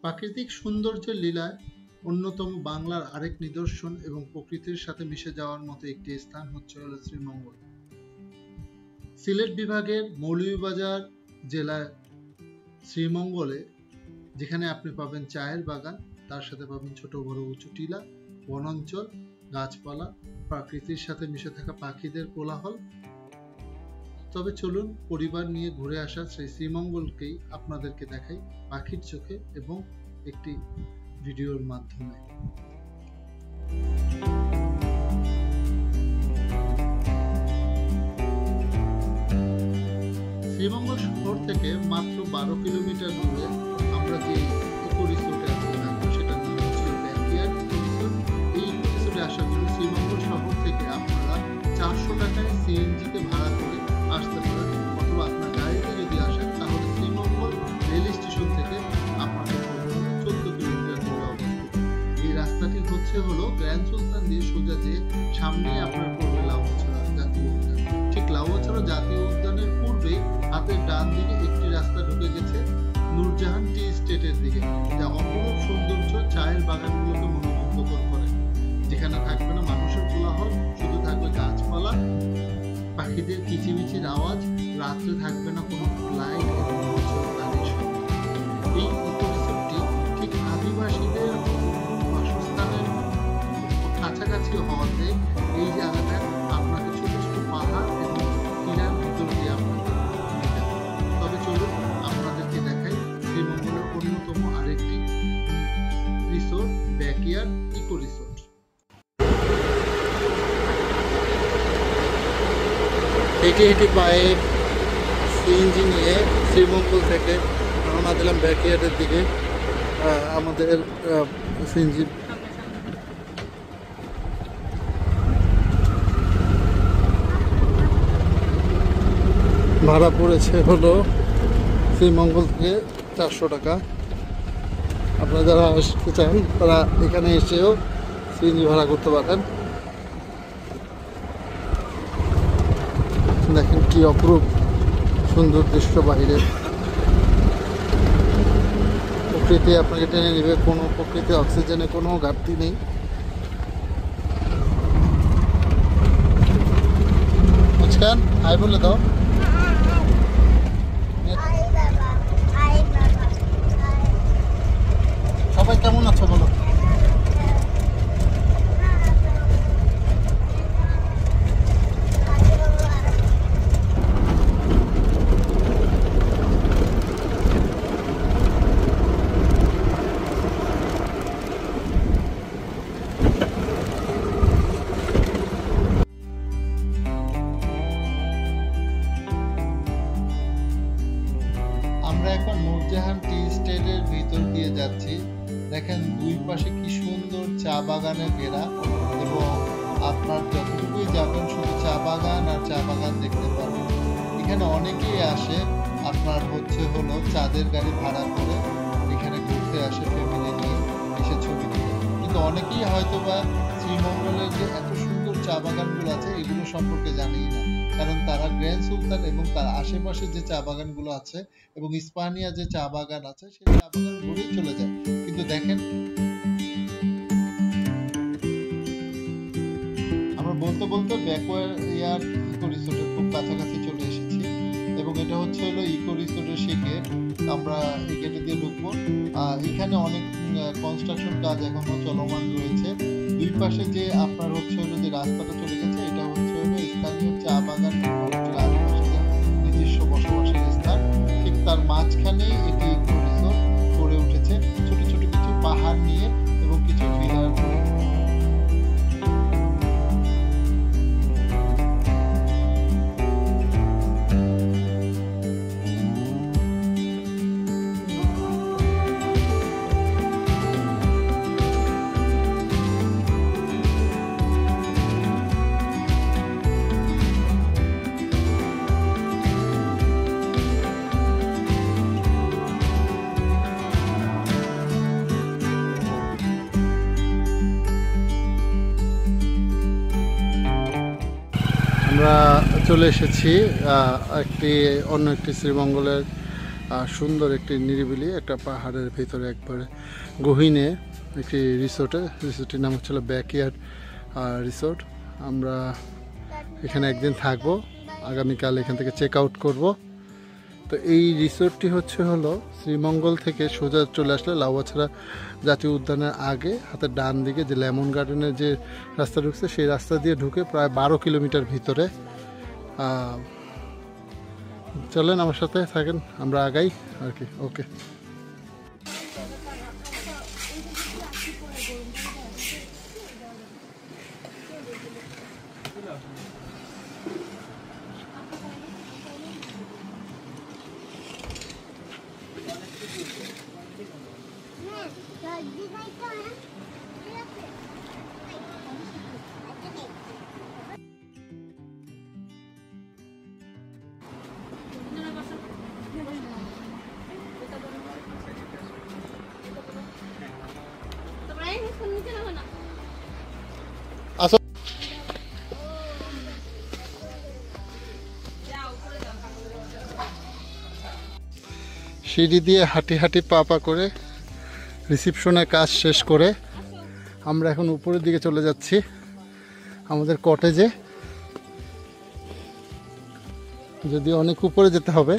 প্রাকৃতিক সৌন্দর্যের লীলায় অন্যতম বাংলার আরেক নিদর্শন এবং প্রকৃতির সাথে মিশে যাওয়ার মতো একটি স্থান হচ্ছে শ্রীমঙ্গল। সিলেট বিভাগের মৌলভীবাজার জেলায় শ্রীমঙ্গলে যেখানে আপনি পাবেন চায়ের বাগান, তার সাথে পাবেন ছোট বড় উঁচু টিলা, বনাঞ্চল, গাছপালা, প্রকৃতির সাথে মিশে থাকা পাখিদের কোলাহল। তবে চলুন পরিবার নিয়ে ঘুরে আসা সেই শ্রীমঙ্গলকেই আপনাদেরকে দেখাই পাখির চোখে এবং একটি ভিডিওর মাধ্যমে। শ্রীমঙ্গল শহর থেকে মাত্র 12 কিলোমিটার দূরে আমরা যে ইকো রিসোর্টে থাকবো সেটার নাম হচ্ছে ব্যাকইয়ার্ড ইকো রিসোর্ট। এই ইকো রিসোর্টে আসার জন্য শ্রীমঙ্গল শহর থেকে আপনারা 400 টাকায় সিএনজিতে ভাড়া করে আসতে পারেন, অথবা আপনার গাড়িতে যদি আসেন তাহলে শ্রীমঙ্গল রেল স্টেশন থেকে আপনাদের 14 কিলোমিটার দূরে অবস্থিত। এই রাস্তাটি হলো গ্র্যান্ড সুলতান দিয়ে সোজা যে সামনে আপনার পড়বে লাউয়াছড়া জাতীয় উদ্যান। ঠিক লাউয়াছড়া জাতীয় উদ্যানের পূর্বেই হাতের ডান দিকে একটি রাস্তা ঢুকে গেছে নূরজাহান টি স্টেটের দিকে, যা অপরূপ সৌন্দর্য চায়ের বাগানগুলোকে মনোমুগ্ধকর করে। যেখানে থাকবে না মানুষের কোলাহল, শুধু থাকবে গাছপালা, পাখিদের কিচিমিচির আওয়াজ, রাত্রে থাকবে না কোনো লাইট এবং গাড়ির শব্দ। এই ইকো রিসোর্টটি ঠিক আদিবাসীদের বাসস্থানের কাছাকাছি হওয়াতে এই জায়গাটা আপনাকে ছোট ছোট পাহাড় এবং টিলার ভিতর দিয়ে আপনাকে নিয়ে যাবে। তবে চলুন আপনাদেরকে দেখাই শ্রীমঙ্গলের অন্যতম আরেকটি রিসোর্ট, ব্যাকইয়ার্ড ইকো রিসোর্ট। হেঁটে হেঁটে পায়ে সিএনজি নিয়ে শ্রীমঙ্গল থেকে রওনা দিলাম ব্যাকইয়ার্ডের দিকে। আমাদের সিএনজি ভাড়া পড়েছে হলো শ্রীমঙ্গল থেকে 400 টাকা। আপনারা যারা আসতে চান তারা এখানে এসেও সিএনজি ভাড়া করতে পারেন। দেখেন কি অপরূপ সুন্দর দৃশ্য বাইরের। প্রকৃতি আপনাকে টেনে নেবে, কোনো প্রকৃতি অক্সিজেনে কোনো ঘাটতি নেই। মুস্কান হাই বলে দাও। সবাই কেমন আছো বলো? আমরা এখন নূরজাহান টি স্টেটের ভিতর দিয়ে যাচ্ছি। দেখেন দুই পাশে কি সুন্দর চা বাগানে ঘেরা, এবং আপনার যতটুকুই যাবেন শুধু চা বাগান আর চা বাগান দেখতে পারবেন। এখানে অনেকেই আসে আপনার হলো চাঁদের গাড়ি ভাড়া করে এখানে ঘুরতে আসে ফ্যামিলি নিয়ে এসে ছবি তুলে। কিন্তু অনেকেই হয়তো বা শ্রীমঙ্গলের যে এত সুন্দর চা বাগানগুলো আছে এগুলো সম্পর্কে জানেই না, কারণ তারা গ্র্যান্ড সুলতান এবং তার আশেপাশে যে চা বাগানগুলো আছে এবং ইস্পানিয়া যে চা বাগান আছে সেই চা বাগান ঘুরেই চলে যায়। কিন্তু দেখেন আমরা বলতে বলতে ব্যাকইয়ার্ড ইকো রিসোর্টের খুব কাছাকাছি চলে এসেছি, এবং এটা হলো ইকো রিসোর্টের সেই গেট। আমরা এই গেটে দিয়ে ঢুকবো। এখানে অনেক কনস্ট্রাকশন কাজ এখনো চলমান রয়েছে। দুই পাশে যে আপনার হলো যে রাস্তাটা চলে গেছে এটা হলো স্থানীয় চা বাগান আদিবাসীদের নিজস্ব বসবাসের স্থান। ঠিক তার মাঝখানেই এটি ইকো রিসোর্ট গড়ে উঠেছে ছোট ছোট কিছু পাহাড় নিয়ে এবং কিছু ভিলার করে। আমরা চলে এসেছি অন্য একটি শ্রীমঙ্গলের আর সুন্দর একটি নিরিবিলি একটা পাহাড়ের ভিতরে একবারে গহীনে একটি রিসোর্টের নাম হচ্ছিল ব্যাকইয়ার্ড রিসোর্ট। আমরা এখানে একদিন থাকবো, আগামীকাল এখান থেকে চেক আউট করবো। তো এই রিসোর্টটি হলো শ্রীমঙ্গল থেকে সোজা চলে আসলে লাউয়াছড়া জাতীয় উদ্যানের আগে হাতের ডান দিকে যে লেমন গার্ডেনের যে রাস্তা ঢুকছে সেই রাস্তা দিয়ে ঢুকে প্রায় 12 কিলোমিটার ভিতরে। চলেন আমার সাথে থাকেন, আমরা আগাই আর কি। ওকে, আসো। সিঁড়ি দিয়ে হাঁটি হাঁটি পা করে রিসিপশনের কাজ শেষ করে আমরা এখন উপরের দিকে চলে যাচ্ছি আমাদের কটেজে। যদি অনেক উপরে যেতে হবে।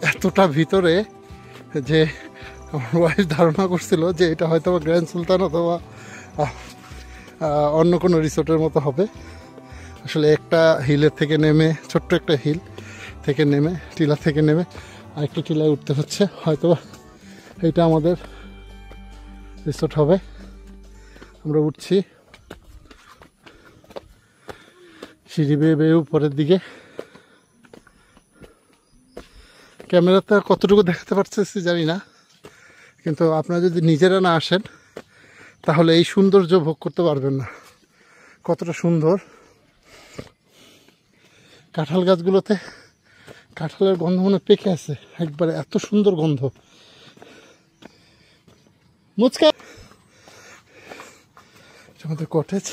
এতটা ভিতরে যে আমার ওয়াইফ ধারণা করছিল যে এটা হয়তো গ্র্যান্ড সুলতান অথবা অন্য কোনো রিসোর্টের মতো হবে। আসলে একটা হিলের থেকে নেমে, ছোট্ট একটা হিল থেকে নেমে, টিলা থেকে নেমে আরেকটু টিলায় উঠতে হচ্ছে। হয়তো এটা আমাদের রিসোর্ট হবে। আমরা উঠছি সিঁড়ি বেয়ে বেয়ে উপরের দিকে। ক্যামেরাতে কতটুকু দেখাতে পারতেছি জানি না, কিন্তু আপনারা যদি নিজেরা না আসেন তাহলে এই সৌন্দর্য ভোগ করতে পারবেন না। কতটা সুন্দর কাঁঠাল গাছগুলোতে কাঁঠালের গন্ধ মনে পেকে আছে একবারে, এত সুন্দর গন্ধ। মুচকা আমাদের কটেজ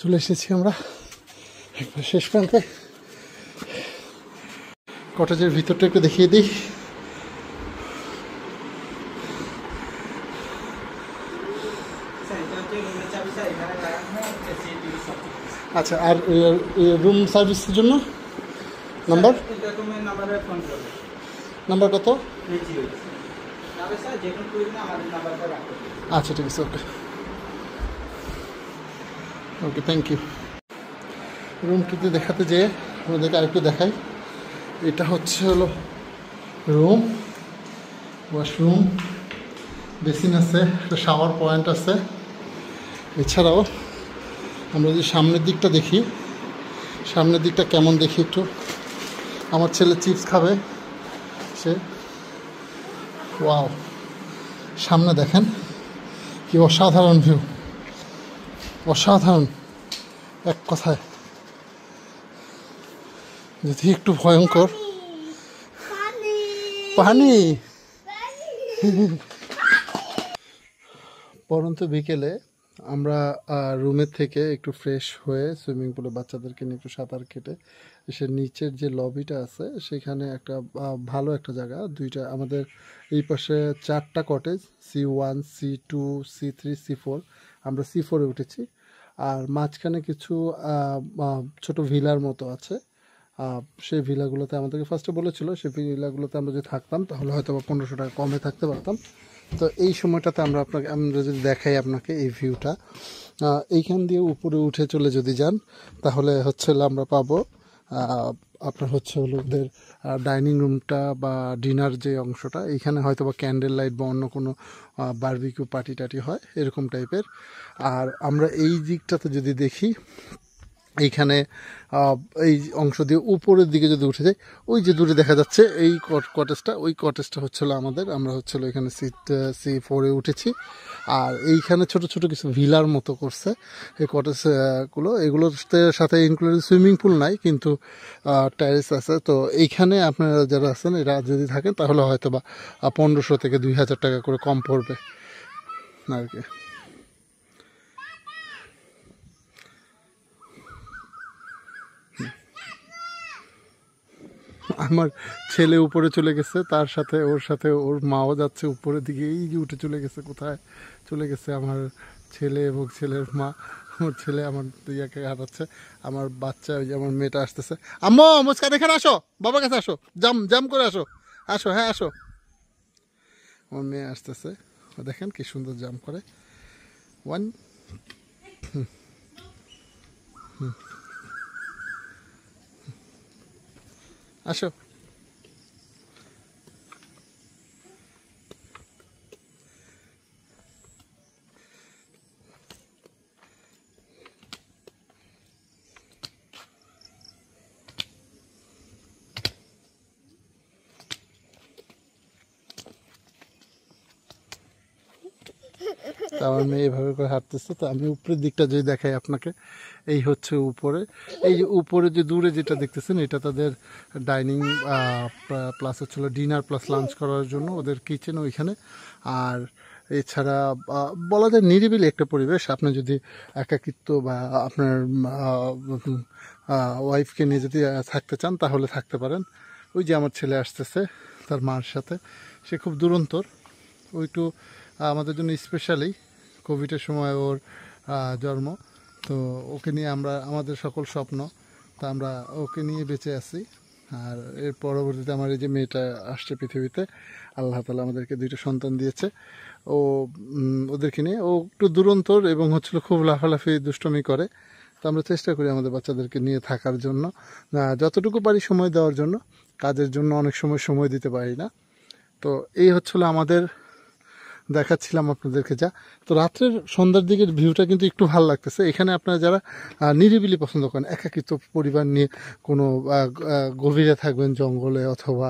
চলে এসেছি আমরা একবার শেষ প্রান্তে। কটেজের ভিতরটা একটু দেখিয়ে দিই। আচ্ছা, আর রুম সার্ভিসের জন্য নাম্বার কত? আচ্ছা ঠিক আছে, ওকে ওকে, থ্যাংক ইউ। রুমটিতে দেখাতে যেয়ে আপনাদেরকে আরেকটু দেখাই। এটা হলো রুম, ওয়াশরুম, বেসিন আছে, একটা শাওয়ার পয়েন্ট আছে। এছাড়াও আমরা যদি সামনের দিকটা দেখি, সামনের দিকটা কেমন দেখি একটু। আমার ছেলে চিপস খাবে সে। ওয়াও, সামনে দেখেন কি অসাধারণ ভিউ, অসাধারণ এক কথায়। যদি একটু ভয়ঙ্কর পানি। পরন্ত বিকেলে আমরা রুমের থেকে একটু ফ্রেশ হয়ে সুইমিং পুলে বাচ্চাদেরকে নিয়ে একটু সাঁতার কেটে এসে নিচের যে লবিটা আছে সেখানে একটা ভালো একটা জায়গা, দুইটা আমাদের এই পাশে 4টা cottage, C1, C2, C3, C4। আমরা C4-এ উঠেছি। আর মাঝখানে কিছু ছোট ভিলার মতো আছে। সেই ভিলাগুলোতে আমাদেরকে ফার্স্টে বলেছিল সেই ভিলাগুলোতে আমরা যদি থাকতাম তাহলে হয়তো 1500 টাকা কমে থাকতে পারতাম। তো এই সময়টাতে আমরা যদি দেখাই আপনাকে এই ভিউটা, এইখান দিয়ে উপরে উঠে চলে যদি যান তাহলে আমরা পাবো আপনার হচ্ছে হলো ওদের ডাইনিং রুমটা বা ডিনার যে অংশটা, এইখানে হয়তো বা ক্যান্ডেল লাইট বা অন্য কোনো বারবিকিউ পার্টি টাটি হয় এরকম টাইপের। আর আমরা এই দিকটাতে যদি দেখি, এইখানে এই অংশ দিয়ে উপরের দিকে যদি উঠে যাই, ওই যে দূরে দেখা যাচ্ছে এই কটেজটা, ওই কটেজটা হচ্ছিলো আমাদের। আমরা হচ্ছিলো এখানে C4-এ উঠেছি। আর এইখানে ছোট ছোট কিছু ভিলার মতো করছে এই কটেজগুলো। এগুলোর সাথে ইনক্লুডেড সুইমিং পুল নাই, কিন্তু টেরেস আছে। তো এইখানে আপনারা যারা আছেন এরা যদি থাকেন তাহলে হয়তো বা 1500 থেকে 2000 টাকা করে কম পড়বে আর কি। আমার ছেলে উপরে চলে গেছে, তার সাথে ওর সাথে ওর মাও যাচ্ছে উপরের দিকে। এই যে উঠে চলে গেছে, কোথায় চলে গেছে আমার ছেলে এবং ছেলের মা। আমার ছেলে আমার ইয়াকে হাঁটাচ্ছে, আমার বাচ্চা ওই যে আমার মেয়েটা আসতেছে। আম্মু মুস্কান এখানে আসো, বাবার কাছে আসো, জাম জাম করে আসো, আসো, হ্যাঁ আসো। আমার মেয়ে আসতেছে, দেখেন কি সুন্দর জাম করে। ওয়ান, আসো। তো আমার মেয়ে এভাবে করে হাঁটতেছে। তো আমি উপরের দিকটা যদি দেখাই আপনাকে, এই হচ্ছে উপরে, এই যে উপরে যে দূরে যেটা দেখতেছেন এটা তাদের ডাইনিং প্লাস হচ্ছিল ডিনার প্লাস লাঞ্চ করার জন্য ওদের কিচেন ওইখানে। আর এছাড়া বলা যায় নিরিবিলি একটা পরিবেশ। আপনি যদি একাকিত্ব বা আপনার ওয়াইফকে নিয়ে যদি থাকতে চান তাহলে থাকতে পারেন। ওই যে আমার ছেলে আসতেছে তার মার সাথে, সে খুব দুরন্তর। ওইটু আমাদের জন্য স্পেশালি কোভিডের সময় ওর জন্ম, তো ওকে নিয়ে আমরা আমাদের সকল স্বপ্ন, তা আমরা ওকে নিয়ে বেঁচে আছি। আর এর পরবর্তীতে আমার এই যে মেয়েটা আসছে পৃথিবীতে, আল্লাহ তাআলা আমাদেরকে 2টা সন্তান দিয়েছে। ও ওদেরকে নিয়ে ও একটু দুরন্তর এবং হচ্ছিল খুব লাফালাফি দুষ্টমি করে। তো আমরা চেষ্টা করি আমাদের বাচ্চাদেরকে নিয়ে থাকার জন্য, যতটুকু পারি সময় দেওয়ার জন্য। কাজের জন্য অনেক সময় দিতে পারি না। তো এই হচ্ছিল আমাদের দেখাচ্ছিলাম আপনাদেরকে যা। তো রাত্রের সন্ধ্যার দিকের ভিউটা কিন্তু একটু ভালো লাগতেছে। এখানে আপনারা যারা নিরিবিলি পছন্দ করেন, একাকিত্ব পরিবার নিয়ে কোনো গভীরে থাকবেন জঙ্গলে অথবা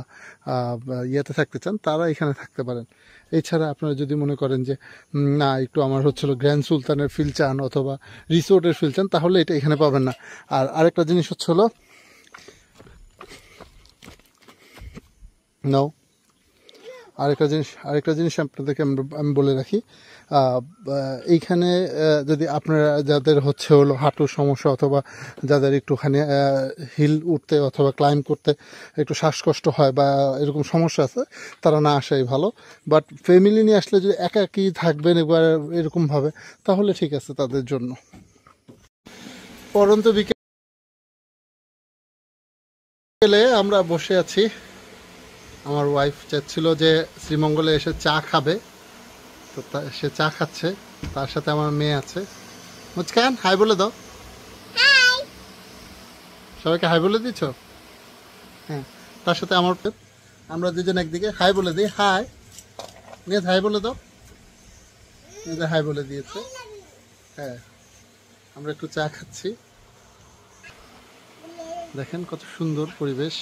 ইয়েতে থাকতে চান, তারা এখানে থাকতে পারেন। এছাড়া আপনারা যদি মনে করেন যে না একটু আমার হচ্ছিল গ্র্যান্ড সুলতানের ফিল চান অথবা রিসোর্টের ফিল চান, তাহলে এটা এখানে পাবেন না। আর আরেকটা জিনিস হচ্ছিল আরেকটা জিনিস আপনাদেরকে আমি বলে রাখি। এইখানে যদি আপনারা যাদের হচ্ছে হলো হাঁটুর সমস্যা অথবা যাদের একটুখানি হিল উঠতে অথবা ক্লাইম্ব করতে একটু শ্বাসকষ্ট হয় বা এরকম সমস্যা আছে, তারা না আসাই ভালো। বাট ফ্যামিলি নিয়ে আসলে যদি একাকি থাকবেন এবার এরকমভাবে, তাহলে ঠিক আছে তাদের জন্য। পরন্ত বিকেলে আমরা বসে আছি। আমার ওয়াইফ চাচ্ছিল যে শ্রীমঙ্গলে এসে চা খাবে, তো সে চা খাচ্ছে, তার সাথে আমার মেয়ে আছে। মুচকান হাই বলে দাও, সবাইকে হাই বলে দিচ্ছ? হ্যাঁ, তার সাথে আমরা দুজন একদিকে হাই বলে দিই। হাই নিয়ে হাই বলে দাও, হাই বলে দিয়েছে। হ্যাঁ, আমরা একটু চা খাচ্ছি। দেখেন কত সুন্দর পরিবেশ।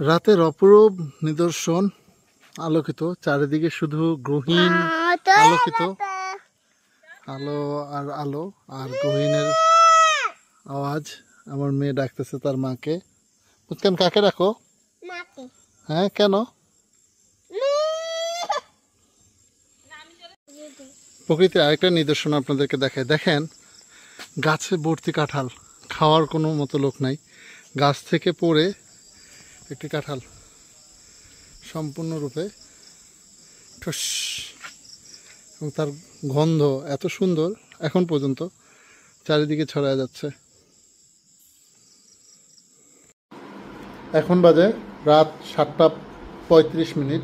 রাতের অপরূপ নিদর্শন, আলোকিত চারিদিকে, শুধু গ্রহীন আলোকিত, আলো আর আলো আর গ্রহীনের আওয়াজ। আমার মেয়ে ডাকতেছে তার মাকে। মুচকান কাকে ডাকো? হ্যাঁ, কেন? প্রকৃতির আরেকটা নিদর্শন আপনাদেরকে দেখায়। দেখেন গাছে ভর্তি কাঁঠাল, খাওয়ার কোনো মতো লোক নাই। গাছ থেকে পড়ে একটি কাঁঠাল সম্পূর্ণরূপে ঠস, এবং তার গন্ধ এত সুন্দর এখন পর্যন্ত চারিদিকে ছড়ায় যাচ্ছে। এখন বাজে রাত 7:35।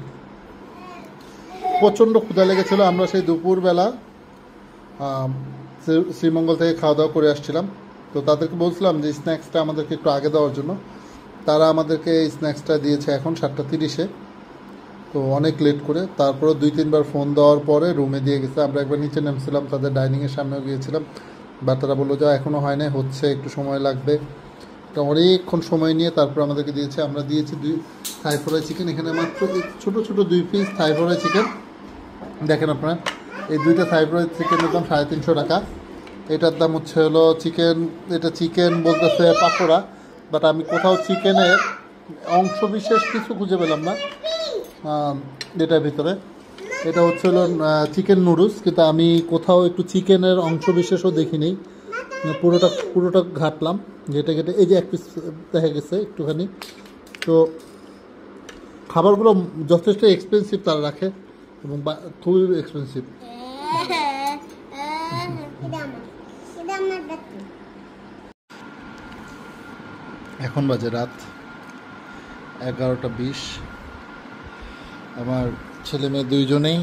প্রচণ্ড ক্ষুধা লেগেছিল। আমরা সেই দুপুরবেলা শ্রীমঙ্গল থেকে খাওয়া দাওয়া করে আসছিলাম। তো তাদেরকে বলছিলাম যে স্ন্যাক্সটা আমাদেরকে একটু আগে দেওয়ার জন্য। তারা আমাদেরকে এই স্ন্যাক্সটা দিয়েছে এখন 7:30-এ। তো অনেক লেট করে, তারপরে 2-3 বার ফোন দেওয়ার পরে রুমে দিয়ে গেছে। আমরা একবার নিচে নেমেছিলাম, তাদের ডাইনিংয়ের সামনেও গিয়েছিলাম, বা তারা বললো যে এখনও হয় না, হচ্ছে, একটু সময় লাগবে। তো অনেকক্ষণ সময় নিয়ে তারপর আমাদেরকে দিয়েছে। আমরা দিয়েছি 2 থাই ফ্রাই চিকেন। এখানে মাত্র ছোটো ছোটো 2 পিস থাই ফ্রাই চিকেন। দেখেন আপনারা, এই 2টা থাই ফ্রাই চিকেনের দাম 350 টাকা। এটার দাম হচ্ছে হলো চিকেন, এটা চিকেন বলতেছে পাকোড়া, বাট আমি কোথাও চিকেনের অংশ বিশেষ কিছু খুঁজে পেলাম না এটার ভিতরে। এটা হচ্ছে হলো চিকেন নুডলস, কিন্তু আমি কোথাও একটু চিকেনের অংশ বিশেষও দেখিনি। পুরোটা ঘাটলাম, ঘেটে ঘেটে এই যে 1 পিস দেখা গেছে একটুখানি। তো খাবারগুলো যথেষ্ট এক্সপেন্সিভ তারা রাখে, এবং খুবই এক্সপেন্সিভ। এখন বাজে রাত 11:20। আমার ছেলে মেয়ে 2জনেই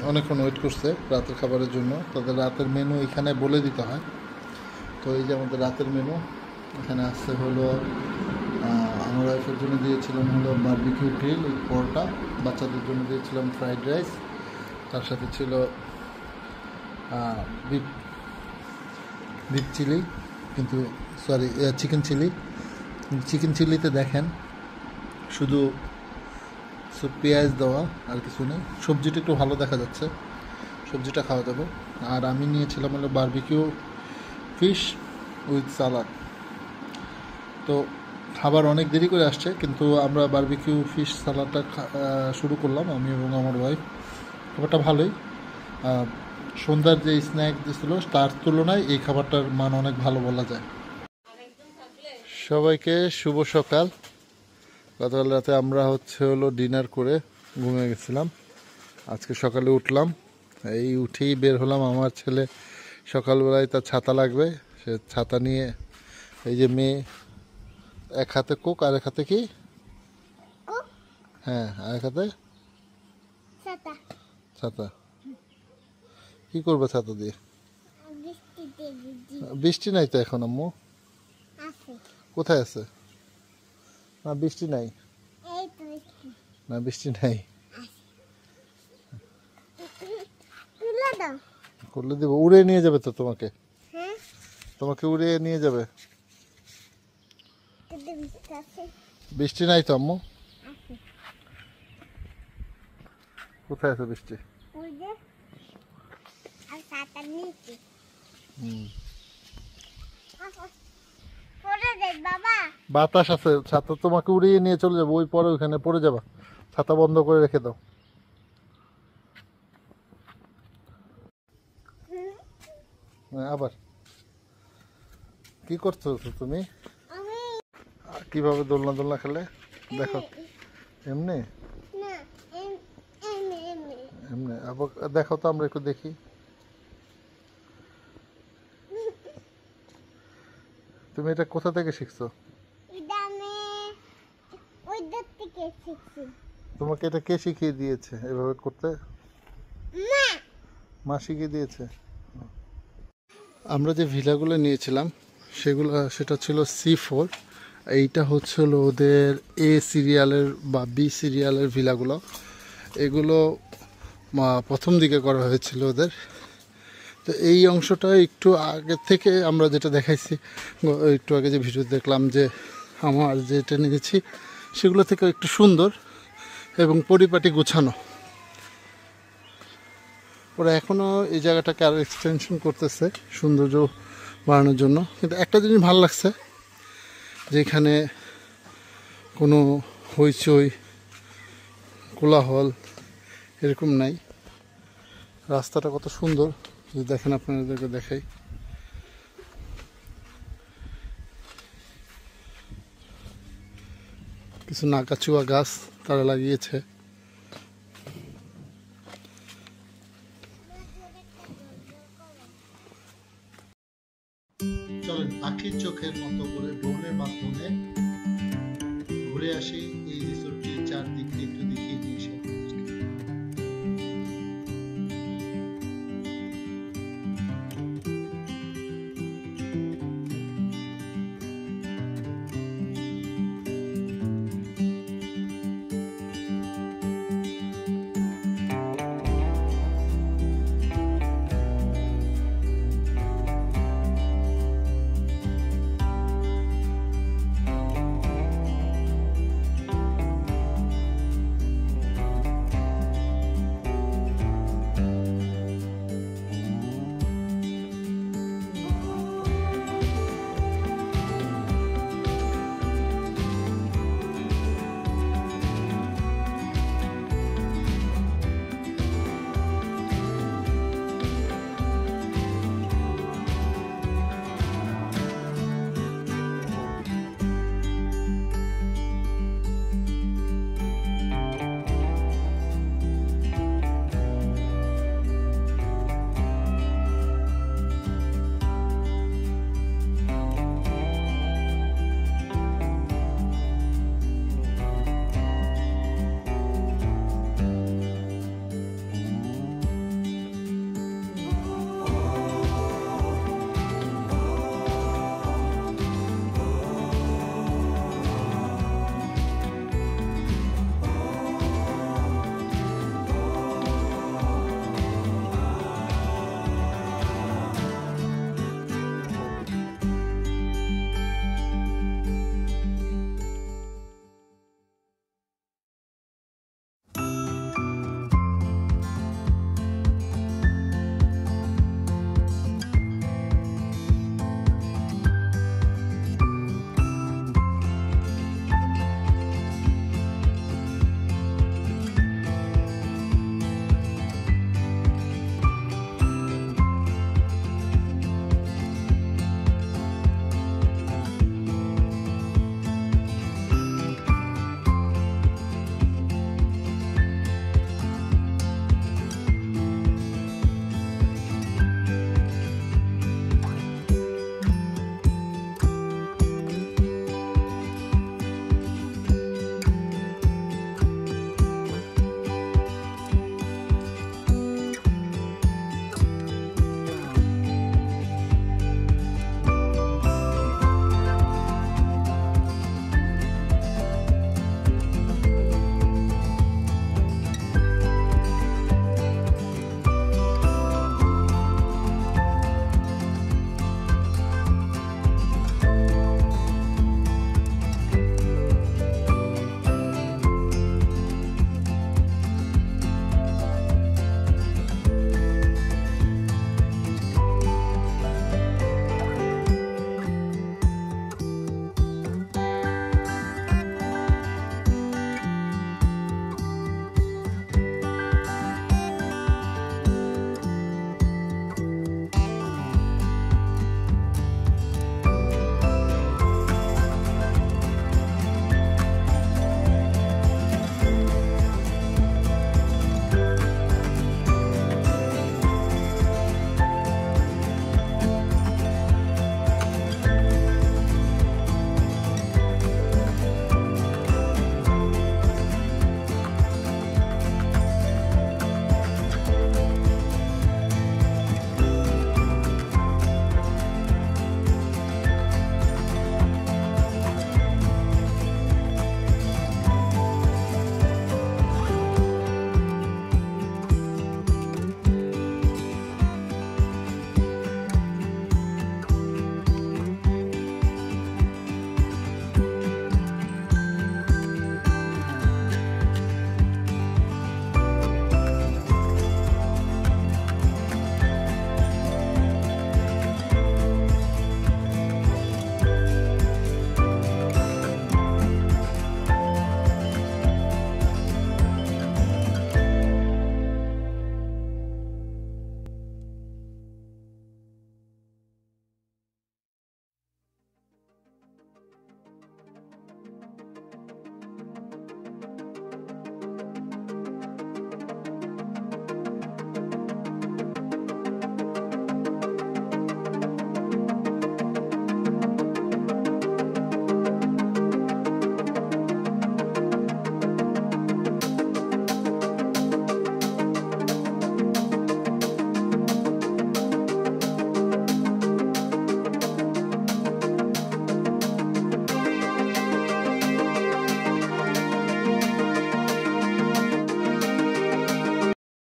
অনেকক্ষণ ওয়েট করছে রাতের খাবারের জন্য। তাদের রাতের মেনু এখানে বলে দিতে হয়। তো এই যে আমাদের রাতের মেনু এখানে আসছে হলো, আমার ওয়াইফের জন্য দিয়েছিলাম হলো বারবিকিউ গ্রিল উইথ পরোটা, বাচ্চাদের জন্য দিয়েছিলাম ফ্রাইড রাইস, তার সাথে ছিল বিফ চিলি, কিন্তু সরি চিকেন চিলি। চিকেন চিলিতে দেখেন শুধু পেঁয়াজ দেওয়া, আর কিছু নেই। সবজিটা একটু ভালো দেখা যাচ্ছে, সবজিটা খাওয়া যাবে। আর আমি নিয়েছিলাম হলো বারবিকিউ ফিশ উইথ সালাদ। তো খাবার অনেক দেরি করে আসছে, কিন্তু আমরা বারবিকিউ ফিশ সালাদটা শুরু করলাম আমি এবং আমার ওয়াইফ। খাবারটা ভালোই। সন্ধ্যার যে স্ন্যাক দিয়েছিল তার তুলনায় এই খাবারটার মান অনেক ভালো বলা যায়। সবাইকে শুভ সকাল। গতকাল রাতে আমরা হচ্ছে হলো ডিনার করে ঘুমিয়ে গেছিলাম। আজকে সকালে উঠলাম, এই উঠেই বের হলাম। আমার ছেলে সকালবেলায় তার ছাতা লাগবে, সে ছাতা নিয়ে, এই যে মেয়ে এক হাতে কোক আর এক হাতে কি, হ্যাঁ আর এক হাতে ছাতা। কি করবে ছাতা দিয়ে? বৃষ্টি নাই তো এখন আম্মু। কোথায় আছে? না বৃষ্টি নাই, না বৃষ্টি নাই। করলে দিব, উড়ে নিয়ে যাবে তো তোমাকে, তোমাকে উড়িয়ে নিয়ে যাবে। বৃষ্টি নাই তো আম্মু। কোথায় আছে বৃষ্টি? বাতাস আছে, ছাতা তোমাকে উড়িয়ে নিয়ে চলে যাবো, ওই পরে ওইখানে পড়ে যাবা। ছাতা বন্ধ করে রেখে দাও। আবার কি করছো তুমি? কিভাবে দোলনা দোলনা খেলে দেখো? এমনি এমনি আবার দেখো তো, আমরা একটু দেখি। তুমি এটা কোথা থেকে শিখছো? তোমাকে এটা কে শিখিয়ে দিয়েছে এভাবে করতে? মা শিখিয়ে দিয়েছে। আমরা যে ভিলাগুলো নিয়েছিলাম সেটা ছিল C4। এইটা হচ্ছে হলো ওদের A সিরিয়ালের বা B সিরিয়ালের ভিলাগুলো। এগুলো প্রথম দিকে করা হয়েছিল ওদের। তো এই অংশটা একটু আগে থেকে আমরা যেটা দেখাইছি, একটু আগে যে ভিডিও দেখলাম, যে আমার যেটা নিয়েছি সেগুলো থেকে একটু সুন্দর এবং পরিপাটি গোছানো। ওরা এখনও এই জায়গাটাকে আরও এক্সটেনশন করতেছে সৌন্দর্য বাড়ানোর জন্য। কিন্তু একটা জিনিস ভালো লাগছে, যে এখানে কোনো হইচই কোলাহল এরকম নাই। রাস্তাটা কত সুন্দর, যদি দেখেন আপনাদেরকে দেখাই। কিছু নাকাচুয়া গাছ তারা লাগিয়েছে। চলেন পাখির চোখের মতো করে ড্রোনের মাধ্যমে ঘুরে আসি, এই রিসোর্টটির চারদিক একটু দেখিয়ে দিই।